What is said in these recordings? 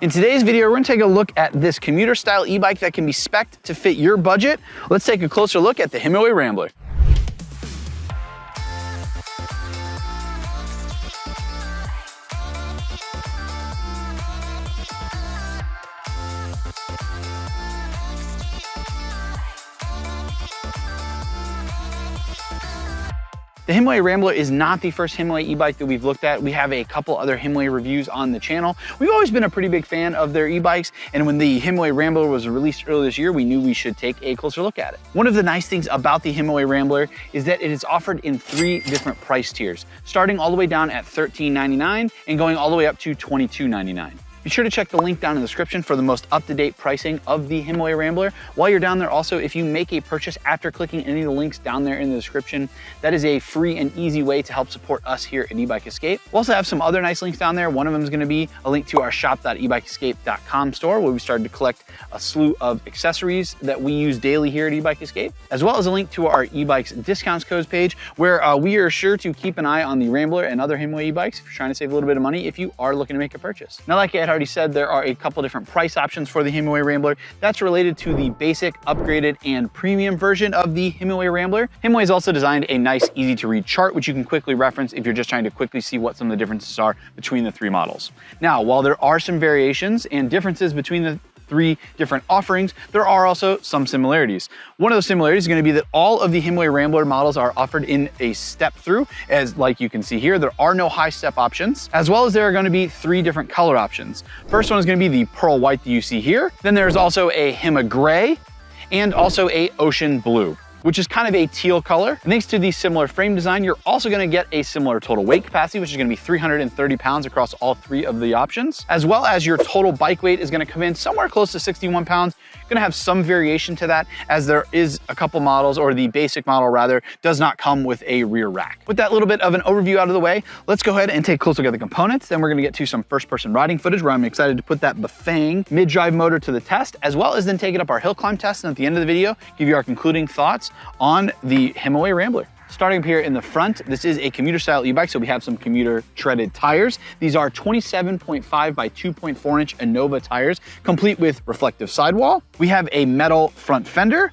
In today's video, we're gonna take a look at this commuter style e-bike that can be spec'd to fit your budget. Let's take a closer look at the Himiway Rambler. The Himiway Rambler is not the first Himiway e-bike that we've looked at. We have a couple other Himiway reviews on the channel. We've always been a pretty big fan of their e-bikes, and when the Himiway Rambler was released earlier this year, we knew we should take a closer look at it. One of the nice things about the Himiway Rambler is that it is offered in 3 different price tiers, starting all the way down at $13.99 and going all the way up to $22.99. Be sure to check the link down in the description for the most up-to-date pricing of the Himiway Rambler. While you're down there also, if you make a purchase after clicking any of the links down there in the description, that is a free and easy way to help support us here at Ebike Escape. We'll also have some other nice links down there. One of them is going to be a link to our shop.ebikeescape.com store, where we started to collect a slew of accessories that we use daily here at Ebike Escape, as well as a link to our e-bikes discounts codes page, where we are sure to keep an eye on the Rambler and other Himiway e-bikes if you're trying to save a little bit of money if you are looking to make a purchase. Now, like I had already said, there are a couple different price options for the Himiway Rambler. That's related to the basic, upgraded, and premium version of the Himiway Rambler. Himiway has also designed a nice, easy to read chart, which you can quickly reference if you're just trying to quickly see what some of the differences are between the 3 models. Now, while there are some variations and differences between the 3 different offerings, there are also some similarities. One of those similarities is going to be that all of the Himiway Rambler models are offered in a step through, as like you can see here, there are no high step options, as well as there are going to be 3 different color options. First one is going to be the pearl white that you see here. Then there's also a Hima gray and also a ocean blue, which is kind of a teal color. And thanks to the similar frame design, you're also gonna get a similar total weight capacity, which is gonna be 330 pounds across all 3 of the options, as well as your total bike weight is gonna come in somewhere close to 61 pounds. You're gonna have some variation to that, as there is a couple models, or the basic model rather, does not come with a rear rack. With that little bit of an overview out of the way, let's go ahead and take a close look at the components. Then we're gonna get to some first-person riding footage, where I'm excited to put that Bafang mid-drive motor to the test, as well as then take it up our hill climb test, and at the end of the video, give you our concluding thoughts on the Himiway Rambler. Starting up here in the front, this is a commuter style e-bike, so we have some commuter treaded tires. These are 27.5 by 2.4 inch Innova tires, complete with reflective sidewall. We have a metal front fender.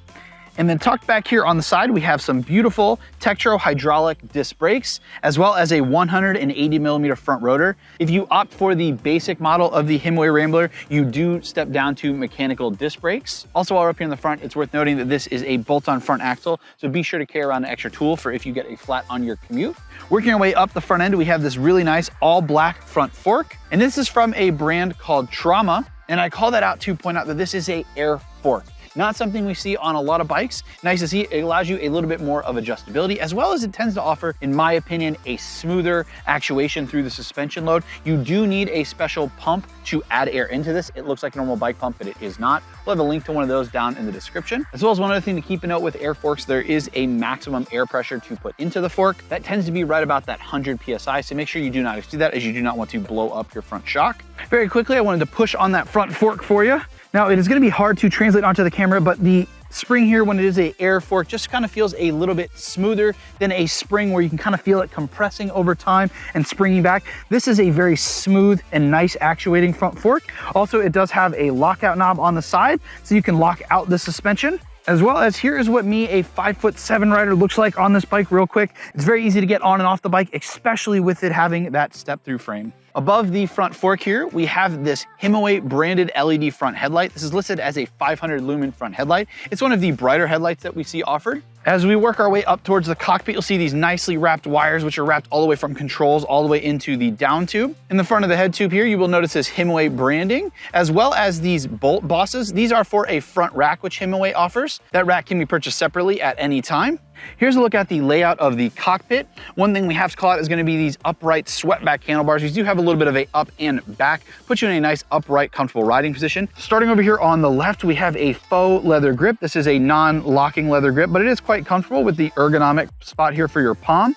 And then tucked back here on the side, we have some beautiful Tektro hydraulic disc brakes, as well as a 180mm front rotor. If you opt for the basic model of the Himiway Rambler, you do step down to mechanical disc brakes. Also, while we're up here in the front, it's worth noting that this is a bolt-on front axle, so be sure to carry around an extra tool for if you get a flat on your commute. Working our way up the front end, we have this really nice all black front fork, and this is from a brand called Trauma, and I call that out to point out that this is a air fork. Not something we see on a lot of bikes. Nice to see. It allows you a little bit more of adjustability, as well as it tends to offer, in my opinion, a smoother actuation through the suspension load. You do need a special pump to add air into this. It looks like a normal bike pump, but it is not. We'll have a link to one of those down in the description. As well as one other thing to keep a note with air forks, there is a maximum air pressure to put into the fork. That tends to be right about that 100 PSI, so make sure you do not exceed that, as you do not want to blow up your front shock. Very quickly, I wanted to push on that front fork for you. Now, it is going to be hard to translate onto the camera, but the spring here, when it is a air fork, just kind of feels a little bit smoother than a spring, where you can kind of feel it compressing over time and springing back. This is a very smooth and nice actuating front fork. Also, it does have a lockout knob on the side, so you can lock out the suspension. As well as, here is what me, a 5'7" rider, looks like on this bike real quick. It's very easy to get on and off the bike, especially with it having that step-through frame. Above the front fork here, we have this Himiway branded LED front headlight. This is listed as a 500 lumen front headlight. It's one of the brighter headlights that we see offered. As we work our way up towards the cockpit, you'll see these nicely wrapped wires, which are wrapped all the way from controls all the way into the down tube. In the front of the head tube here, you will notice this Himiway branding, as well as these bolt bosses. These are for a front rack, which Himiway offers. That rack can be purchased separately at any time. Here's a look at the layout of the cockpit. One thing we have to call out is going to be these upright swept-back handlebars. These do have a little bit of a up and back, put you in a nice upright, comfortable riding position. Starting over here on the left, we have a faux leather grip. This is a non-locking leather grip, but it is quite comfortable with the ergonomic spot here for your palm.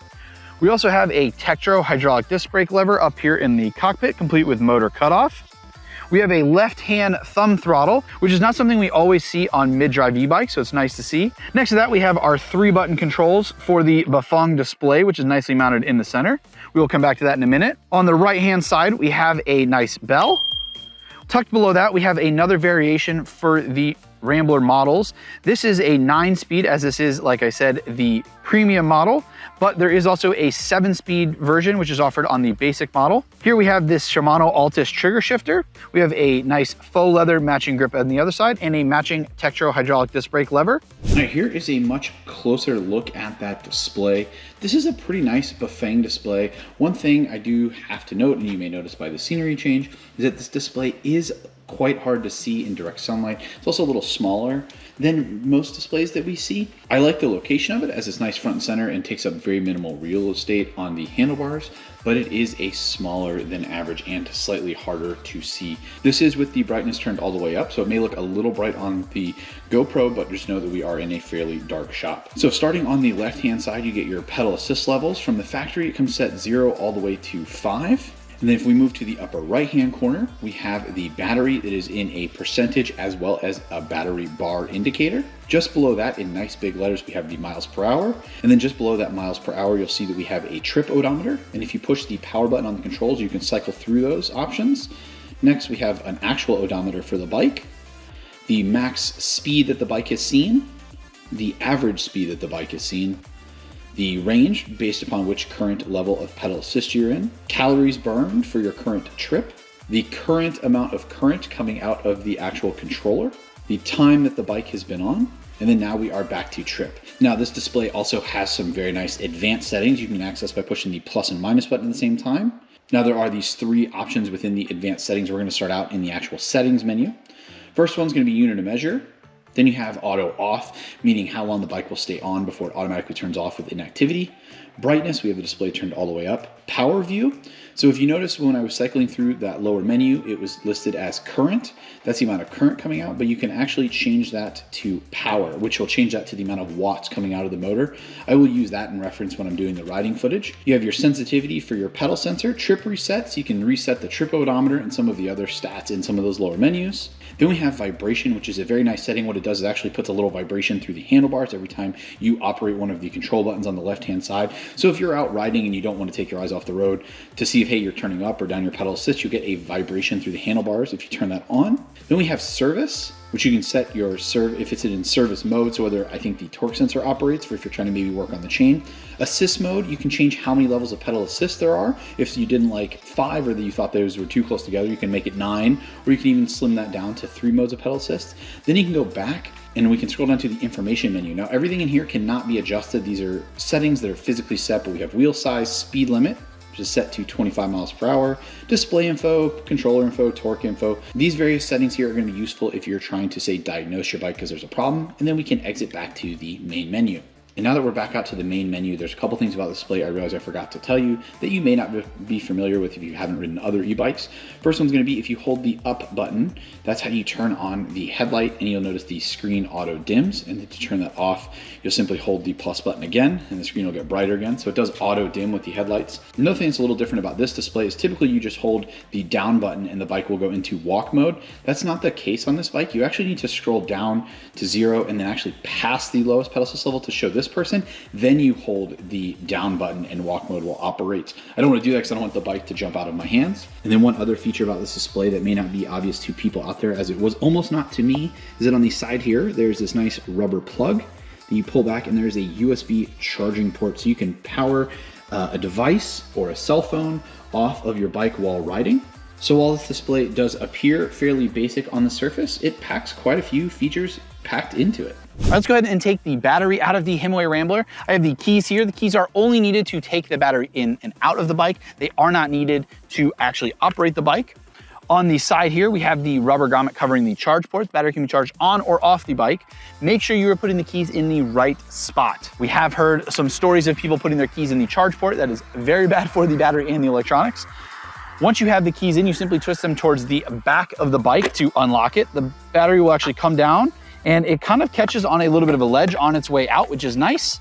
We also have a Tektro hydraulic disc brake lever up here in the cockpit, complete with motor cutoff. We have a left-hand thumb throttle, which is not something we always see on mid-drive e-bikes, so it's nice to see. Next to that, we have our 3-button controls for the Bafang display, which is nicely mounted in the center. We will come back to that in a minute. On the right-hand side, we have a nice bell. Tucked below that, we have another variation for the Rambler models. This is a 9-speed, as this is, like I said, the premium model, but there is also a 7-speed version, which is offered on the basic model. Here we have this Shimano Altus trigger shifter. We have a nice faux leather matching grip on the other side and a matching Tektro hydraulic disc brake lever. Now here is a much closer look at that display. This is a pretty nice Bafang display. One thing I do have to note, and you may notice by the scenery change, is that this display is quite hard to see in direct sunlight. It's also a little smaller than most displays that we see. I like the location of it as it's nice front and center and takes up very minimal real estate on the handlebars, but it is a smaller than average and slightly harder to see. This is with the brightness turned all the way up, so it may look a little bright on the GoPro, but just know that we are in a fairly dark shop. So starting on the left-hand side, you get your pedal assist levels. From the factory, it comes set 0 all the way to 5. And then if we move to the upper right-hand corner, we have the battery that is in a percentage as well as a battery bar indicator. Just below that, in nice big letters, we have the miles per hour. And then just below that miles per hour, you'll see that we have a trip odometer. And if you push the power button on the controls, you can cycle through those options. Next, we have an actual odometer for the bike, the max speed that the bike has seen, the average speed that the bike has seen, the range based upon which current level of pedal assist you're in, calories burned for your current trip, the current amount of current coming out of the actual controller, the time that the bike has been on, and then now we are back to trip. Now this display also has some very nice advanced settings you can access by pushing the plus and minus button at the same time. Now there are these 3 options within the advanced settings. We're going to start out in the actual settings menu. First one's going to be unit of measure. Then you have auto off, meaning how long the bike will stay on before it automatically turns off with inactivity. Brightness, we have the display turned all the way up. Power view. So if you notice when I was cycling through that lower menu, it was listed as current. That's the amount of current coming out, but you can actually change that to power, which will change that to the amount of watts coming out of the motor. I will use that in reference when I'm doing the riding footage. You have your sensitivity for your pedal sensor, trip resets. You can reset the trip odometer and some of the other stats in some of those lower menus. Then we have vibration, which is a very nice setting. What it does is actually puts a little vibration through the handlebars every time you operate one of the control buttons on the left-hand side. So if you're out riding and you don't want to take your eyes off the road to see if, hey, you're turning up or down your pedal assist, you get a vibration through the handlebars if you turn that on. Then we have service, which you can set your if it's in service mode, so whether I think the torque sensor operates for if you're trying to maybe work on the chain. Assist mode, you can change how many levels of pedal assist there are. If you didn't like 5 or that you thought those were too close together, you can make it 9, or you can even slim that down to 3 modes of pedal assist. Then you can go back and we can scroll down to the information menu. Now everything in here cannot be adjusted. These are settings that are physically set, but we have wheel size, speed limit, which is set to 25 miles per hour, display info, controller info, torque info. These various settings here are going to be useful if you're trying to, say, diagnose your bike because there's a problem, and then we can exit back to the main menu. And now that we're back out to the main menu, there's a couple things about the display I realized I forgot to tell you that you may not be familiar with if you haven't ridden other e-bikes. First one's going to be if you hold the up button, that's how you turn on the headlight, and you'll notice the screen auto dims. And then to turn that off, you'll simply hold the plus button again, and the screen will get brighter again. So it does auto dim with the headlights. Another thing that's a little different about this display is typically you just hold the down button and the bike will go into walk mode. That's not the case on this bike. You actually need to scroll down to 0 and then actually pass the lowest pedal assist level to show this person. Then you hold the down button and walk mode will operate. I don't want to do that because I don't want the bike to jump out of my hands. And then one other feature about this display that may not be obvious to people out there, as it was almost not to me, is that on the side here, there's this nice rubber plug that you pull back, and there's a USB charging port, so you can power a device or a cell phone off of your bike while riding. So while this display does appear fairly basic on the surface, it packs quite a few features packed into it. All right, let's go ahead and take the battery out of the Himiway Rambler. I have the keys here. The keys are only needed to take the battery in and out of the bike. They are not needed to actually operate the bike. On the side here, we have the rubber grommet covering the charge port. The battery can be charged on or off the bike. Make sure you are putting the keys in the right spot. We have heard some stories of people putting their keys in the charge port. That is very bad for the battery and the electronics. Once you have the keys in, you simply twist them towards the back of the bike to unlock it. The battery will actually come down, and it kind of catches on a little bit of a ledge on its way out, which is nice.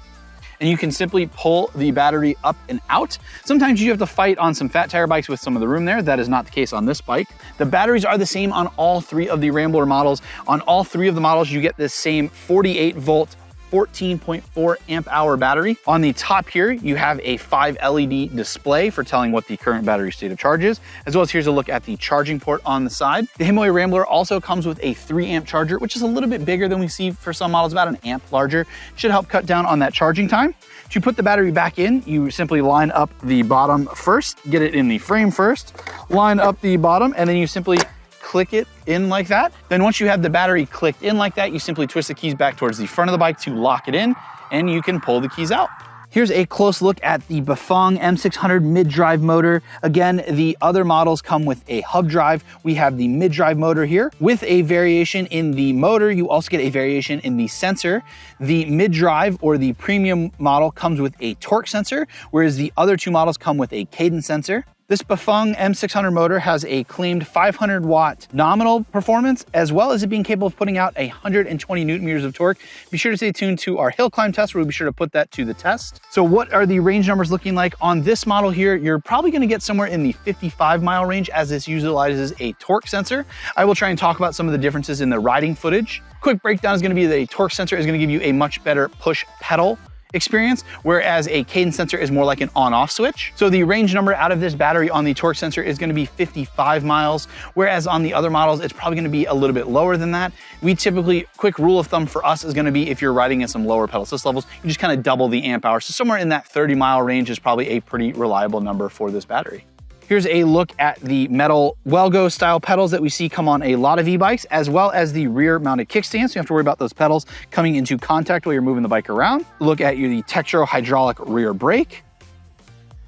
And you can simply pull the battery up and out. Sometimes you have to fight on some fat tire bikes with some of the room there. That is not the case on this bike. The batteries are the same on all 3 of the Rambler models. On all 3 of the models, you get this same 48 volt 14.4 amp hour battery. On the top here, you have a 5 LED display for telling what the current battery state of charge is, as well as here's a look at the charging port on the side. The Himiway Rambler also comes with a 3 amp charger, which is a little bit bigger than we see for some models, about an amp larger. Should help cut down on that charging time. To put the battery back in, you simply line up the bottom first, get it in the frame first, line up the bottom, and then you simply click it in like that. Then once you have the battery clicked in like that, you simply twist the keys back towards the front of the bike to lock it in, and you can pull the keys out. Here's a close look at the Bafang M600 mid-drive motor. Again, the other models come with a hub drive. We have the mid-drive motor here. With a variation in the motor, you also get a variation in the sensor. The mid-drive or the premium model comes with a torque sensor, whereas the other two models come with a cadence sensor. This Bafang M600 motor has a claimed 500 watt nominal performance, as well as it being capable of putting out 120 Newton meters of torque. Be sure to stay tuned to our hill climb test, where we'll be sure to put that to the test. So what are the range numbers looking like? On this model here, you're probably gonna get somewhere in the 55-mile range, as this utilizes a torque sensor. I will try and talk about some of the differences in the riding footage. Quick breakdown is gonna be that a torque sensor is gonna give you a much better push pedal experience, whereas a cadence sensor is more like an on-off switch. So the range number out of this battery on the torque sensor is going to be 55 miles, whereas on the other models, it's probably going to be a little bit lower than that. We typically, quick rule of thumb for us is going to be, if you're riding at some lower pedal assist levels, you just kind of double the amp hour. So somewhere in that 30-mile range is probably a pretty reliable number for this battery. Here's a look at the metal Welgo style pedals that we see come on a lot of e-bikes, as well as the rear mounted kickstand. So you don't have to worry about those pedals coming into contact while you're moving the bike around. Look at the Tektro hydraulic rear brake.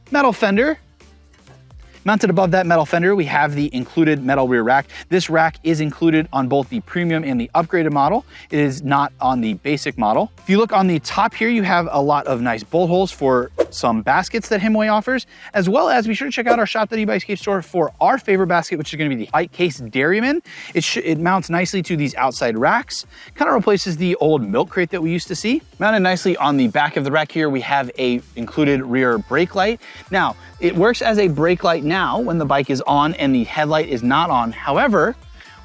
Metal fender. Mounted above that metal fender, we have the included metal rear rack. This rack is included on both the premium and the upgraded model. It is not on the basic model. If you look on the top here, you have a lot of nice bolt holes for some baskets that Himiway offers, as well as be sure to check out our shop.ebikescape store for our favorite basket, which is going to be the Bike Case Dairyman. It mounts nicely to these outside racks, kind of replaces the old milk crate that we used to see. Mounted nicely on the back of the rack here, we have a included rear brake light. Now, it works as a brake light now when the bike is on and the headlight is not on. However,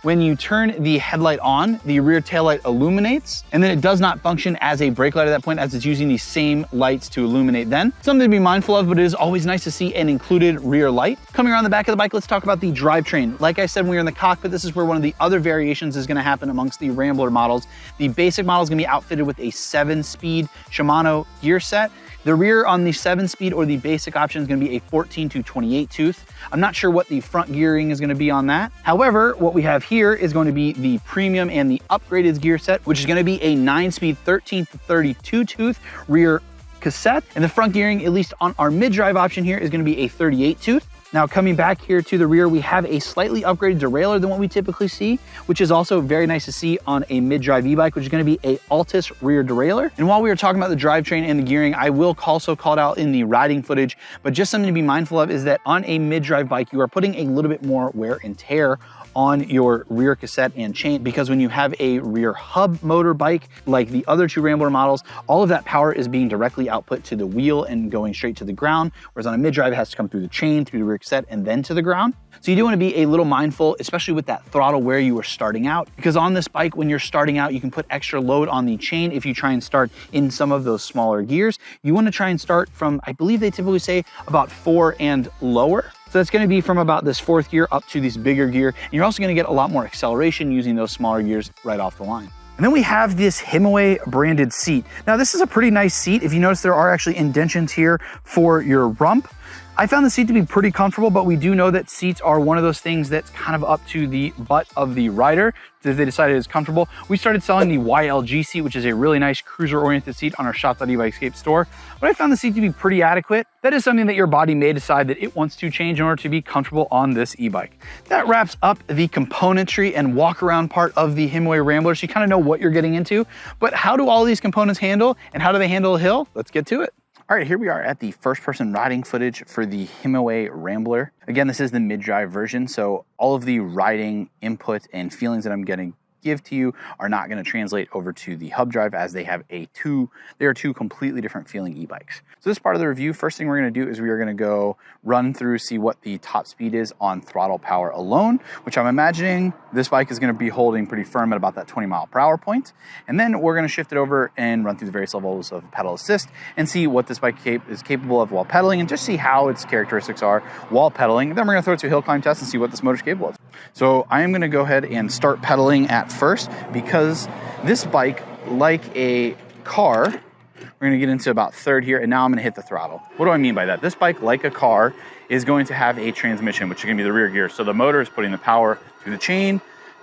when you turn the headlight on, the rear taillight illuminates, and then it does not function as a brake light at that point, as it's using the same lights to illuminate then. Something to be mindful of, but it is always nice to see an included rear light. Coming around the back of the bike, let's talk about the drivetrain. Like I said, when we were in the cockpit, this is where one of the other variations is gonna happen amongst the Rambler models. The basic model is gonna be outfitted with a 7-speed Shimano gear set. The rear on the 7-speed or the basic option is gonna be a 14 to 28 tooth. I'm not sure what the front gearing is gonna be on that. However, what we have here is going to be the premium and the upgraded gear set, which is gonna be a 9-speed 13 to 32 tooth rear cassette. And the front gearing, at least on our mid-drive option here, is gonna be a 38 tooth. Now coming back here to the rear, we have a slightly upgraded derailleur than what we typically see, which is also very nice to see on a mid-drive e-bike, which is gonna be a Altus rear derailleur. And while we were talking about the drivetrain and the gearing, I will also call it out in the riding footage, but just something to be mindful of is that on a mid-drive bike, you are putting a little bit more wear and tear on your rear cassette and chain, because when you have a rear hub motor bike like the other two Rambler models, all of that power is being directly output to the wheel and going straight to the ground, whereas on a mid-drive it has to come through the chain, through the rear cassette, and then to the ground. So you do want to be a little mindful, especially with that throttle where you are starting out, because on this bike, when you're starting out, you can put extra load on the chain if you try and start in some of those smaller gears. You want to try and start from, I believe they typically say, about 4 and lower. So that's gonna be from about this 4th gear up to this bigger gear. And you're also gonna get a lot more acceleration using those smaller gears right off the line. And then we have this Himiway branded seat. Now this is a pretty nice seat. If you notice, there are actually indentions here for your rump. I found the seat to be pretty comfortable, but we do know that seats are one of those things that's kind of up to the butt of the rider if they decide it is comfortable. We started selling the YLG seat, which is a really nice cruiser-oriented seat on our shop.ebikescape store, but I found the seat to be pretty adequate. That is something that your body may decide that it wants to change in order to be comfortable on this e-bike. That wraps up the componentry and walk-around part of the Himiway Rambler, so you kind of know what you're getting into. But how do all these components handle, and how do they handle a hill? Let's get to it. All right, here we are at the first-person riding footage for the Himiway Rambler. Again, this is the mid-drive version, so all of the riding input and feelings that I'm getting give to you are not going to translate over to the hub drive, as they are two completely different feeling e-bikes. So this part of the review, first thing we're going to do is we are going to go run through, see what the top speed is on throttle power alone, which I'm imagining this bike is going to be holding pretty firm at about that 20 mile per hour point. And then we're going to shift it over and run through the various levels of pedal assist and see what this bike is capable of while pedaling, and just see how its characteristics are while pedaling. Then we're going to throw it to a hill climb test and see what this motor's capable of. So I am going to go ahead and start pedaling at first, because this bike, like a car, we're going to get into about third here, and now I'm going to hit the throttle. What do I mean by that? This bike, like a car, is going to have a transmission, which is going to be the rear gear. So the motor is putting the power through the chain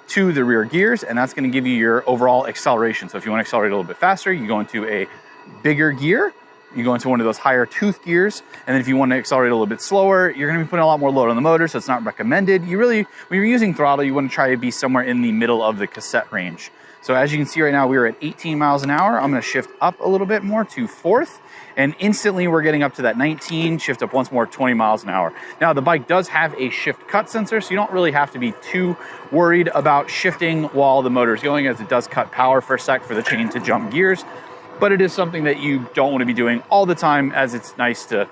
to the rear gears, and that's going to give you your overall acceleration. So if you want to accelerate a little bit faster, you go into a bigger gear, you go into one of those higher tooth gears, and then if you want to accelerate a little bit slower, you're going to be putting a lot more load on the motor, so it's not recommended. When you're using throttle, you want to try to be somewhere in the middle of the cassette range. So as you can see right now, we're at 18 miles an hour. I'm going to shift up a little bit more to fourth, and instantly we're getting up to that 19, shift up once more, 20 miles an hour. Now the bike does have a shift cut sensor, so you don't really have to be too worried about shifting while the motor is going, as it does cut power for a sec for the chain to jump gears. But it is something that you don't want to be doing all the time, as it's nice to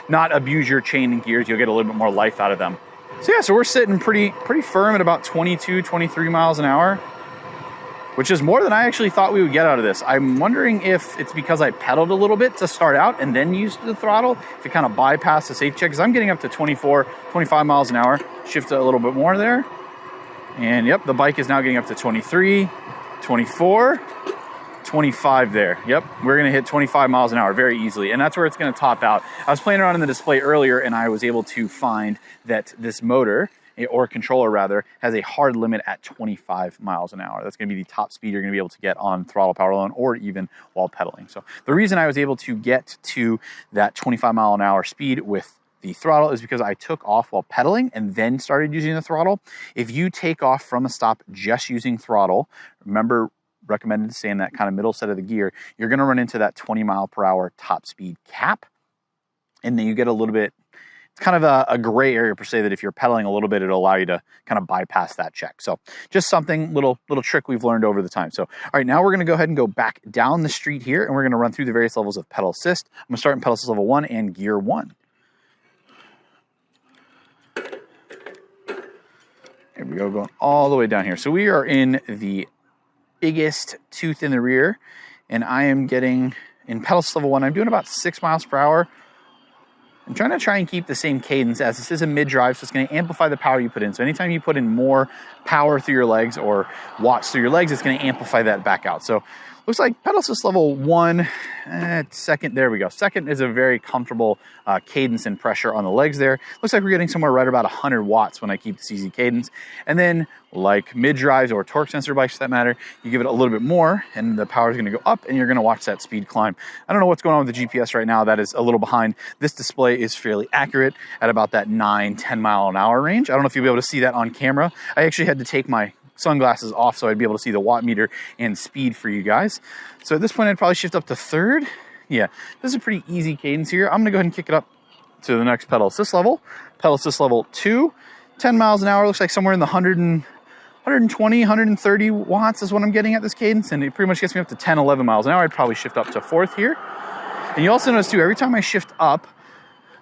not abuse your chain and gears. You'll get a little bit more life out of them. So yeah, so we're sitting pretty firm at about 22, 23 miles an hour, which is more than I actually thought we would get out of this. I'm wondering if it's because I pedaled a little bit to start out and then used the throttle to kind of bypass the safety check, because I'm getting up to 24, 25 miles an hour. Shift a little bit more there. And yep, the bike is now getting up to 23, 24, 25 there. Yep, we're gonna hit 25 miles an hour very easily, and that's where it's gonna top out. I was playing around in the display earlier, and I was able to find that this motor, or controller rather, has a hard limit at 25 miles an hour. That's going to be the top speed you're going to be able to get on throttle power alone, or even while pedaling. So the reason I was able to get to that 25 mile an hour speed with the throttle is because I took off while pedaling and then started using the throttle. If you take off from a stop just using throttle, remember, recommended to stay in that kind of middle set of the gear, you're going to run into that 20 mile per hour top speed cap, and then you get a little bit, it's kind of a gray area per se, that if you're pedaling a little bit, it'll allow you to kind of bypass that check. So just something, little trick we've learned over the time. So, all right, now we're going to go ahead and go back down the street here, and we're going to run through the various levels of pedal assist. I'm going to start in pedal assist level 1 and gear 1. Here we go, going all the way down here. So we are in the biggest tooth in the rear, and I am getting, in pedal assist level 1, I'm doing about 6 miles per hour. I'm trying to keep the same cadence, as this is a mid-drive, so it's going to amplify the power you put in. So anytime you put in more power through your legs or watts through your legs, it's going to amplify that back out. So looks like pedal assist level 1, second, there we go. Second is a very comfortable cadence and pressure on the legs there. Looks like we're getting somewhere right about 100 watts when I keep this easy cadence. And then, like mid-drives or torque sensor bikes for that matter, you give it a little bit more and the power is going to go up, and you're going to watch that speed climb. I don't know what's going on with the GPS right now. That is a little behind. This display is fairly accurate at about that 9-10 mile an hour range. I don't know if you'll be able to see that on camera. I actually had to take my sunglasses off so I'd be able to see the watt meter and speed for you guys. So at this point, I'd probably shift up to third. Yeah, this is a pretty easy cadence here. I'm going to go ahead and kick it up to the next pedal assist level. Pedal assist level 2, 10 miles an hour. Looks like somewhere in the 120, 130 watts is what I'm getting at this cadence, and it pretty much gets me up to 10, 11 miles an hour. I'd probably shift up to fourth here. And you also notice too, every time I shift up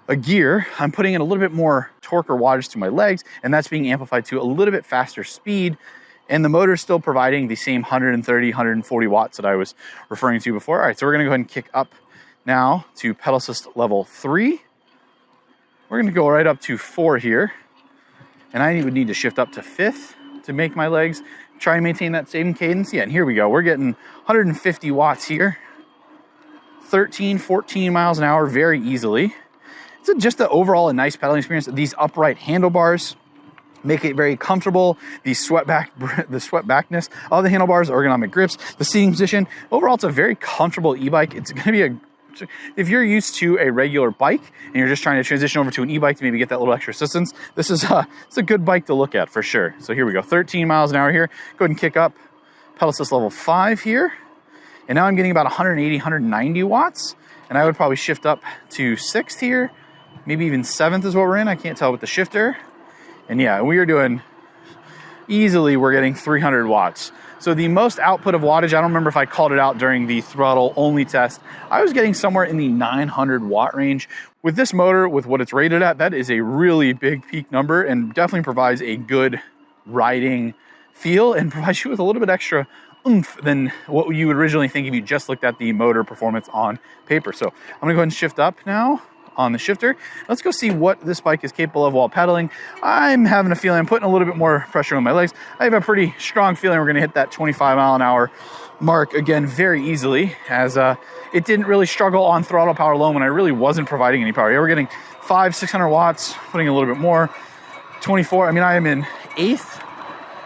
a gear, I'm putting in a little bit more torque or wattage to my legs, and that's being amplified to a little bit faster speed. And the motor is still providing the same 130, 140 watts that I was referring to before. All right, so we're gonna go ahead and kick up now to pedal assist level 3. We're gonna go right up to 4 here. And I would need to shift up to 5th to make my legs try and maintain that same cadence. Yeah, and here we go. We're getting 150 watts here. 13, 14 miles an hour very easily. It's just the overall a nice pedaling experience. These upright handlebars make it very comfortable. The sweat backness of the handlebars, ergonomic grips, the seating position. Overall, it's a very comfortable e-bike. It's going to be if you're used to a regular bike and you're just trying to transition over to an e-bike to maybe get that little extra assistance, this is it's a good bike to look at for sure. So here we go, 13 miles an hour here. Go ahead and kick up pedal assist level 5 here. And now I'm getting about 180, 190 watts. And I would probably shift up to 6th here. Maybe even 7th is what we're in. I can't tell with the shifter. And yeah, we are doing easily we're getting 300 watts. So the most output of wattage, I don't remember if I called it out during the throttle only test, I was getting somewhere in the 900 watt range. With this motor, with what it's rated at, that is a really big peak number and definitely provides a good riding feel and provides you with a little bit extra oomph than what you would originally think if you just looked at the motor performance on paper. So I'm gonna go ahead and shift up now on the shifter. Let's go see what this bike is capable of while pedaling. I'm having a feeling I'm putting a little bit more pressure on my legs. I have a pretty strong feeling we're gonna hit that 25 mile an hour mark again very easily, as it didn't really struggle on throttle power alone when I really wasn't providing any power. Yeah, we're getting 500-600 watts, putting a little bit more. 24, I mean, I am in 8th.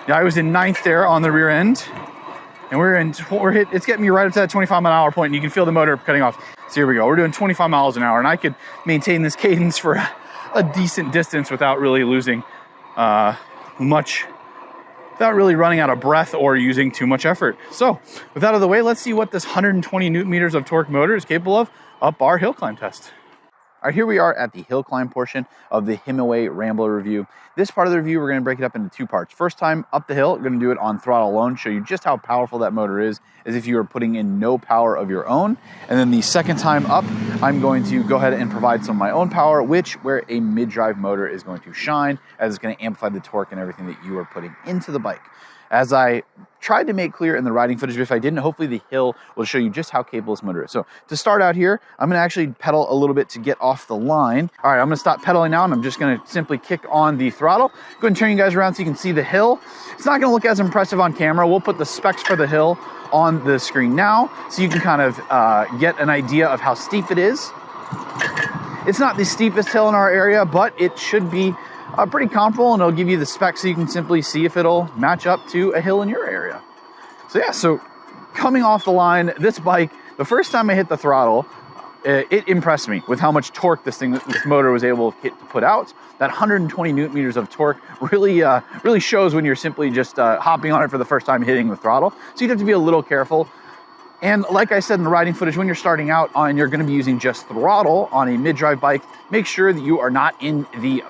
Yeah, I was in 9th there on the rear end. And it's getting me right up to that 25 mile an hour point, and you can feel the motor cutting off. So here we go, we're doing 25 miles an hour, and I could maintain this cadence for a decent distance without really losing much, without really running out of breath or using too much effort. So with that out of the way, let's see what this 120 Newton meters of torque motor is capable of up our hill climb test. All right, here we are at the hill climb portion of the Himiway Rambler review. This part of the review, we're gonna break it up into 2 parts. First time up the hill, we're gonna do it on throttle alone, show you just how powerful that motor is, as if you were putting in no power of your own. And then the second time up, I'm going to go ahead and provide some of my own power, where a mid-drive motor is going to shine, as it's gonna amplify the torque and everything that you are putting into the bike. As I tried to make clear in the riding footage, but if I didn't, hopefully the hill will show you just how capable this motor is. So to start out here, I'm gonna actually pedal a little bit to get off the line. All right, I'm gonna stop pedaling now, and I'm just gonna simply kick on the throttle. Go ahead and turn you guys around so you can see the hill. It's not gonna look as impressive on camera. We'll put the specs for the hill on the screen now, so you can kind of get an idea of how steep it is. It's not the steepest hill in our area, but it should be pretty comparable, and it'll give you the specs so you can simply see if it'll match up to a hill in your area. So yeah, so coming off the line, this bike, the first time I hit the throttle, it impressed me with how much torque this motor was able to put out. That 120 Newton meters of torque really shows when you're simply just hopping on it for the first time hitting the throttle. So you'd have to be a little careful. And like I said in the riding footage, when you're starting out and you're gonna be using just throttle on a mid-drive bike, make sure that you are not in the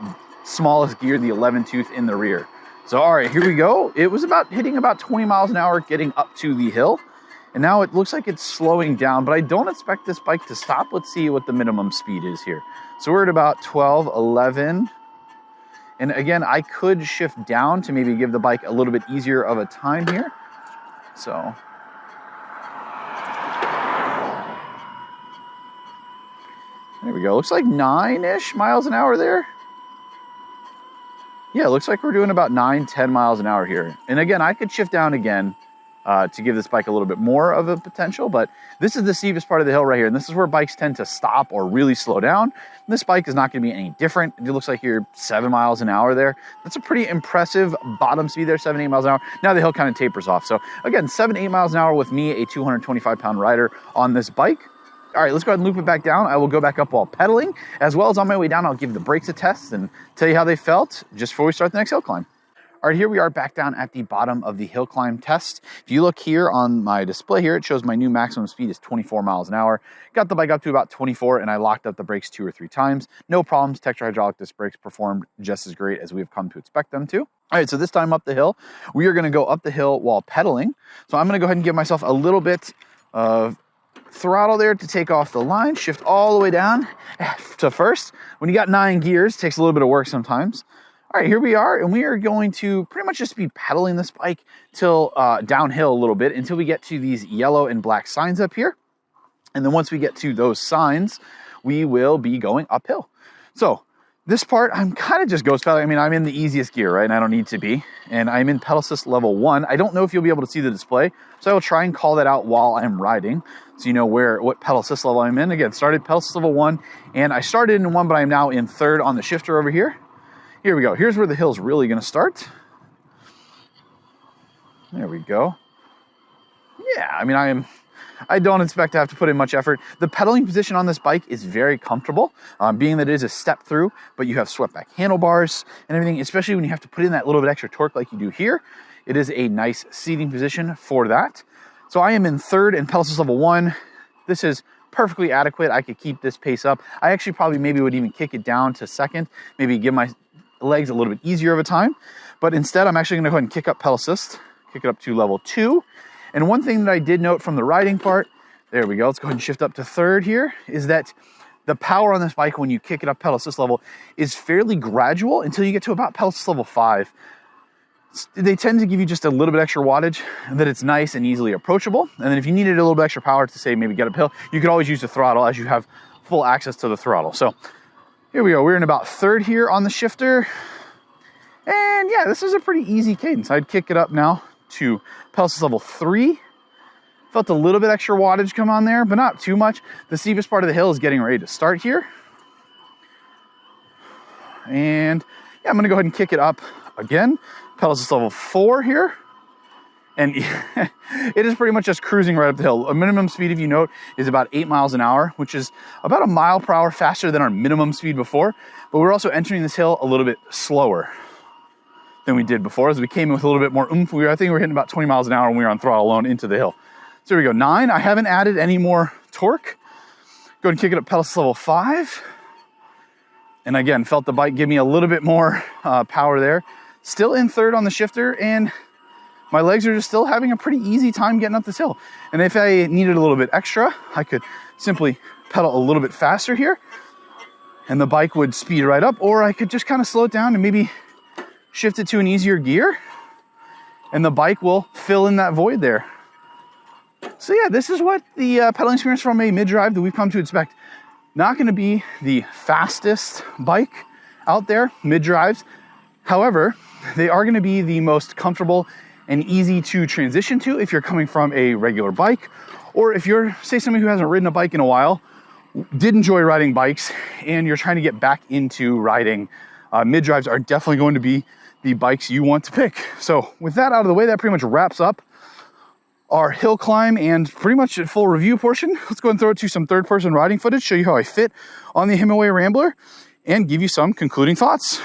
smallest gear, the 11 tooth in the rear. So all right, here we go. It was hitting about 20 miles an hour getting up to the hill. And now it looks like it's slowing down, but I don't expect this bike to stop. Let's see what the minimum speed is here. So we're at about 12, 11. And again, I could shift down to maybe give the bike a little bit easier of a time here. So. There we go. Looks like 9-ish miles an hour there. Yeah, it looks like we're doing about 9-10 miles an hour here. And again, I could shift down again to give this bike a little bit more of a potential, but this is the steepest part of the hill right here. And this is where bikes tend to stop or really slow down. And this bike is not gonna be any different. It looks like you're 7 miles an hour there. That's a pretty impressive bottom speed there, 7-8 miles an hour. Now the hill kind of tapers off. So again, 7-8 miles an hour with me, a 225-pound rider on this bike. All right, let's go ahead and loop it back down. I will go back up while pedaling, as well as on my way down, I'll give the brakes a test and tell you how they felt just before we start the next hill climb. All right, here we are back down at the bottom of the hill climb test. If you look here on my display here, it shows my new maximum speed is 24 miles an hour. Got the bike up to about 24, and I locked up the brakes 2 or 3 times. No problems, Tetra hydraulic disc brakes performed just as great as we've come to expect them to. All right, so this time up the hill, we are gonna go up the hill while pedaling. So I'm gonna go ahead and give myself a little bit of throttle there to take off the line, shift all the way down to first. When you got 9 gears, it takes a little bit of work sometimes. All right, here we are, and we are going to pretty much just be pedaling this bike till downhill a little bit until we get to these yellow and black signs up here. And then once we get to those signs, we will be going uphill. So this part, I'm kind of just ghost pedaling. I mean, I'm in the easiest gear, right? And I don't need to be. And I'm in pedal assist level 1. I don't know if you'll be able to see the display, so I will try and call that out while I'm riding, so you know what pedal assist level I'm in. Again, started pedal assist level 1, and I started in 1, but I'm now in 3rd on the shifter over here. Here we go. Here's where the hill's really gonna start. There we go. Yeah, I mean, I don't expect to have to put in much effort. The pedaling position on this bike is very comfortable, being that it is a step through, but you have swept back handlebars and everything, especially when you have to put in that little bit extra torque like you do here. It is a nice seating position for that. So I am in 3rd in pedal assist level 1. This is perfectly adequate. I could keep this pace up. I actually probably maybe would even kick it down to 2nd, maybe give my legs a little bit easier of a time. but instead I'm actually gonna go ahead and kick up pedal assist, kick it up to level 2. And one thing that I did note from the riding part, there we go, let's go ahead and shift up to 3rd here, is that the power on this bike when you kick it up pedal assist level is fairly gradual until you get to about pedal assist level 5. They tend to give you just a little bit extra wattage, and that it's nice and easily approachable. And then if you needed a little bit extra power to say maybe get uphill, you could always use the throttle as you have full access to the throttle. So here we go, we're in about 3rd here on the shifter. And yeah, this is a pretty easy cadence. I'd kick it up now to pedal assist level 3. Felt a little bit extra wattage come on there, but not too much. The steepest part of the hill is getting ready to start here. And yeah, I'm gonna go ahead and kick it up again. Pedal assist level 4 here. And it is pretty much just cruising right up the hill. A minimum speed, if you note, is about 8 miles an hour, which is about a mile per hour faster than our minimum speed before. But we're also entering this hill a little bit slower than we did before, as we came in with a little bit more oomph. I think we were hitting about 20 miles an hour when we were on throttle alone into the hill. So here we go, 9. I haven't added any more torque. Go ahead and kick it up pedal assist level 5. And again, felt the bike give me a little bit more power there. Still in 3rd on the shifter, and my legs are just still having a pretty easy time getting up this hill. And if I needed a little bit extra, I could simply pedal a little bit faster here, and the bike would speed right up, or I could just kind of slow it down and maybe shift it to an easier gear, and the bike will fill in that void there. So yeah, this is what the pedaling experience from a mid-drive that we've come to expect. Not gonna be the fastest bike out there, mid-drives. However, they are gonna be the most comfortable and easy to transition to if you're coming from a regular bike, or if you're, say, somebody who hasn't ridden a bike in a while, did enjoy riding bikes, and you're trying to get back into riding. Mid-drives are definitely going to be the bikes you want to pick. So with that out of the way, that pretty much wraps up our hill climb and pretty much a full review portion. Let's go and throw it to some 3rd-person riding footage, show you how I fit on the Himiway Rambler, and give you some concluding thoughts.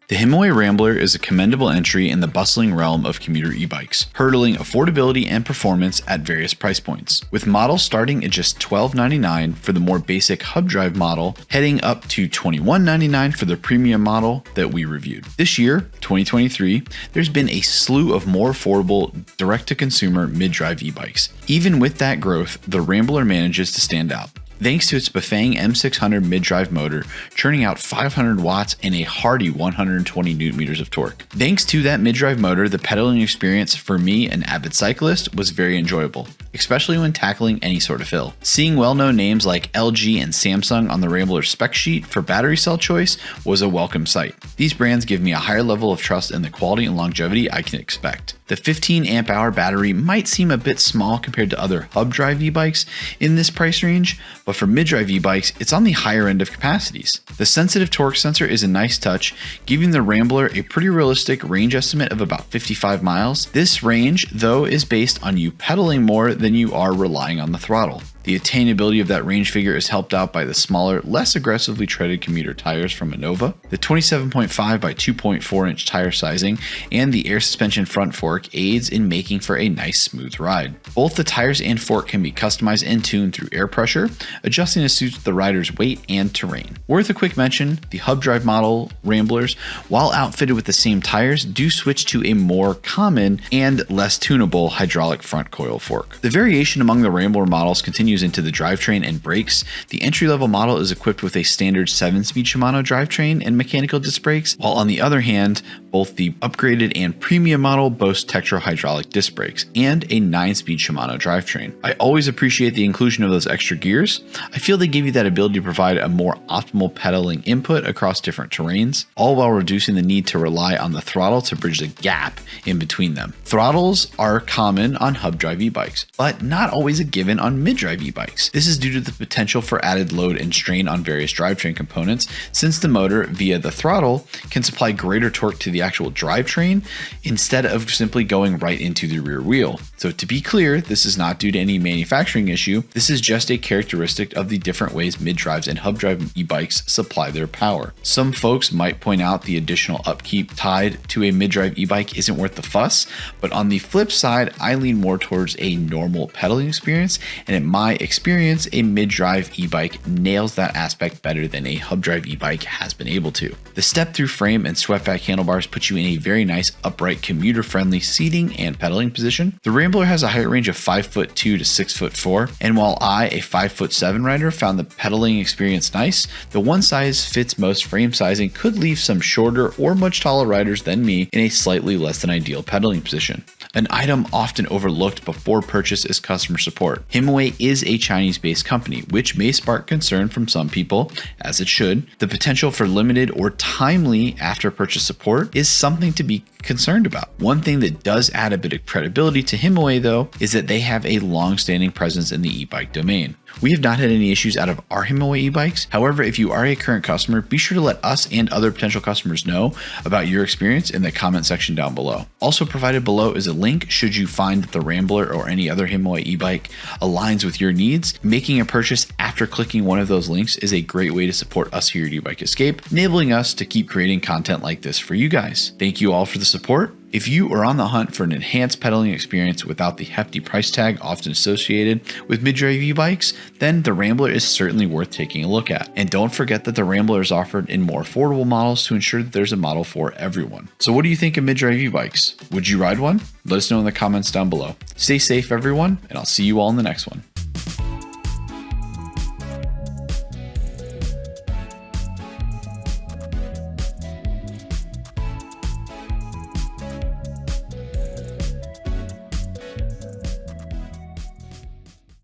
The Himiway Rambler is a commendable entry in the bustling realm of commuter e-bikes, hurdling affordability and performance at various price points, with models starting at just $12.99 for the more basic hub drive model, heading up to $21.99 for the premium model that we reviewed. This year, 2023, there's been a slew of more affordable direct-to-consumer mid-drive e-bikes. Even with that growth, the Rambler manages to stand out. Thanks to its Bafang M600 mid-drive motor, churning out 500 watts and a hearty 120 newton meters of torque. Thanks to that mid-drive motor, the pedaling experience for me, an avid cyclist, was very enjoyable, especially when tackling any sort of hill. Seeing well-known names like LG and Samsung on the Rambler spec sheet for battery cell choice was a welcome sight. These brands give me a higher level of trust in the quality and longevity I can expect. The 15 amp hour battery might seem a bit small compared to other hub drive e-bikes in this price range, but for mid-drive e-bikes, it's on the higher end of capacities. The sensitive torque sensor is a nice touch, giving the Rambler a pretty realistic range estimate of about 55 miles. This range, though, is based on you pedaling more than you are relying on the throttle. The attainability of that range figure is helped out by the smaller, less aggressively treaded commuter tires from Innova, the 27.5 by 2.4 inch tire sizing, and the air suspension front fork aids in making for a nice smooth ride. Both the tires and fork can be customized and tuned through air pressure, adjusting to suit the rider's weight and terrain. Worth a quick mention, the hub drive model Ramblers, while outfitted with the same tires, do switch to a more common and less tunable hydraulic front coil fork. The variation among the Rambler models continues into the drivetrain and brakes. The entry-level model is equipped with a standard 7-speed Shimano drivetrain and mechanical disc brakes, while on the other hand, both the upgraded and premium model boast Tetra-hydraulic disc brakes and a 9-speed Shimano drivetrain. I always appreciate the inclusion of those extra gears. I feel they give you that ability to provide a more optimal pedaling input across different terrains, all while reducing the need to rely on the throttle to bridge the gap in between them. Throttles are common on hub drive e-bikes, but not always a given on mid-drive e-bikes. This is due to the potential for added load and strain on various drivetrain components, since the motor, via the throttle, can supply greater torque to the actual drivetrain instead of simply going right into the rear wheel. So to be clear, this is not due to any manufacturing issue. This is just a characteristic of the different ways mid-drives and hub drive e-bikes supply their power. Some folks might point out the additional upkeep tied to a mid-drive e-bike isn't worth the fuss, but on the flip side, I lean more towards a normal pedaling experience, and in my experience, a mid-drive e-bike nails that aspect better than a hub drive e-bike has been able to. The step-through frame and swept-back handlebars puts you in a very nice upright commuter-friendly seating and pedaling position. The Rambler has a height range of 5'2" to 6'4", and while I, a 5'7" rider, found the pedaling experience nice, the one size fits most frame sizing could leave some shorter or much taller riders than me in a slightly less than ideal pedaling position. An item often overlooked before purchase is customer support. Himiway is a Chinese-based company, which may spark concern from some people, as it should. The potential for limited or timely after-purchase support is something to be concerned about. One thing that does add a bit of credibility to Himiway, though, is that they have a long-standing presence in the e-bike domain. We have not had any issues out of our Himiway e-bikes. However, if you are a current customer, be sure to let us and other potential customers know about your experience in the comment section down below. Also provided below is a link should you find that the Rambler or any other Himiway e-bike aligns with your needs. Making a purchase after clicking one of those links is a great way to support us here at E-Bike Escape, enabling us to keep creating content like this for you guys. Thank you all for the support. If you are on the hunt for an enhanced pedaling experience without the hefty price tag often associated with mid-drive e-bikes, then the Rambler is certainly worth taking a look at. And don't forget that the Rambler is offered in more affordable models to ensure that there's a model for everyone. So what do you think of mid-drive e-bikes? Would you ride one? Let us know in the comments down below. Stay safe, everyone, and I'll see you all in the next one.